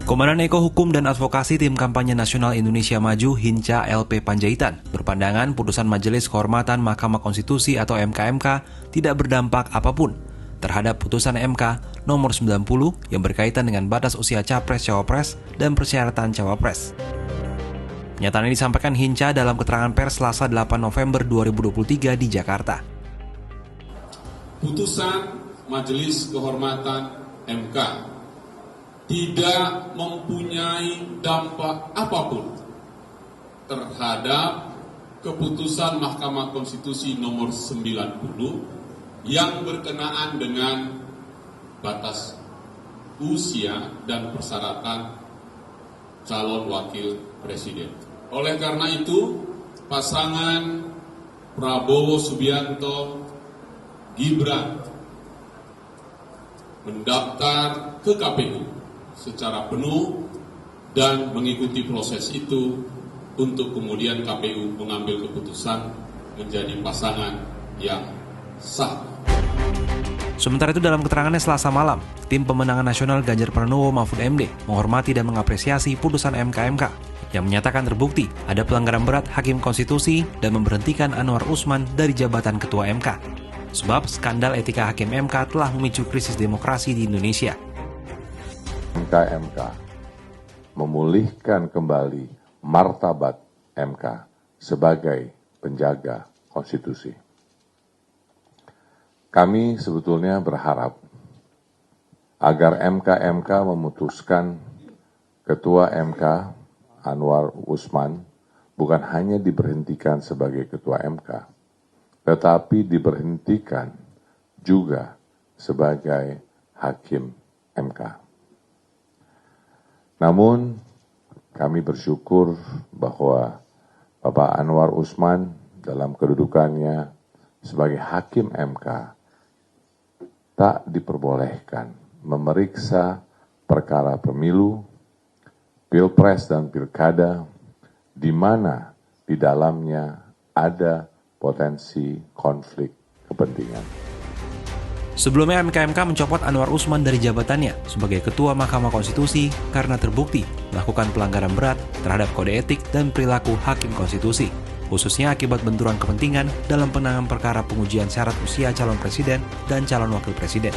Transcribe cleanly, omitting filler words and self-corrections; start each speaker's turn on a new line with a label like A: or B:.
A: Komandan Eko Hukum dan Advokasi Tim Kampanye Nasional Indonesia Maju Hinca LP Panjaitan berpandangan putusan Majelis Kehormatan Mahkamah Konstitusi atau MKMK tidak berdampak apapun terhadap putusan MK nomor 90 yang berkaitan dengan batas usia Capres-Cawapres dan persyaratan Cawapres. Pernyataan ini disampaikan Hinca dalam keterangan pers Selasa 8 November 2023 di Jakarta.
B: Putusan Majelis Kehormatan MK tidak mempunyai dampak apapun terhadap keputusan Mahkamah Konstitusi nomor 90 yang berkenaan dengan batas usia dan persyaratan calon wakil presiden. Oleh karena itu, pasangan Prabowo Subianto Gibran mendaftar ke KPU secara penuh dan mengikuti proses itu untuk kemudian KPU mengambil keputusan menjadi pasangan yang sah.
A: Sementara itu dalam keterangannya Selasa malam, Tim Pemenangan Nasional Ganjar Pranowo Mahfud MD menghormati dan mengapresiasi putusan MKMK yang menyatakan terbukti ada pelanggaran berat Hakim Konstitusi dan memberhentikan Anwar Usman dari jabatan Ketua MK. Sebab skandal etika Hakim MK telah memicu krisis demokrasi di Indonesia.
C: MKMK memulihkan kembali martabat MK sebagai penjaga konstitusi. Kami sebetulnya berharap agar MKMK memutuskan Ketua MK Anwar Usman bukan hanya diberhentikan sebagai Ketua MK, tetapi diberhentikan juga sebagai Hakim MK. Namun, kami bersyukur bahwa Bapak Anwar Usman dalam kedudukannya sebagai Hakim MK tak diperbolehkan memeriksa perkara pemilu, pilpres dan pilkada, di mana di dalamnya ada potensi konflik kepentingan.
A: Sebelumnya MKMK mencopot Anwar Usman dari jabatannya sebagai Ketua Mahkamah Konstitusi karena terbukti melakukan pelanggaran berat terhadap kode etik dan perilaku Hakim Konstitusi, khususnya akibat benturan kepentingan dalam penanganan perkara pengujian syarat usia calon presiden dan calon wakil presiden.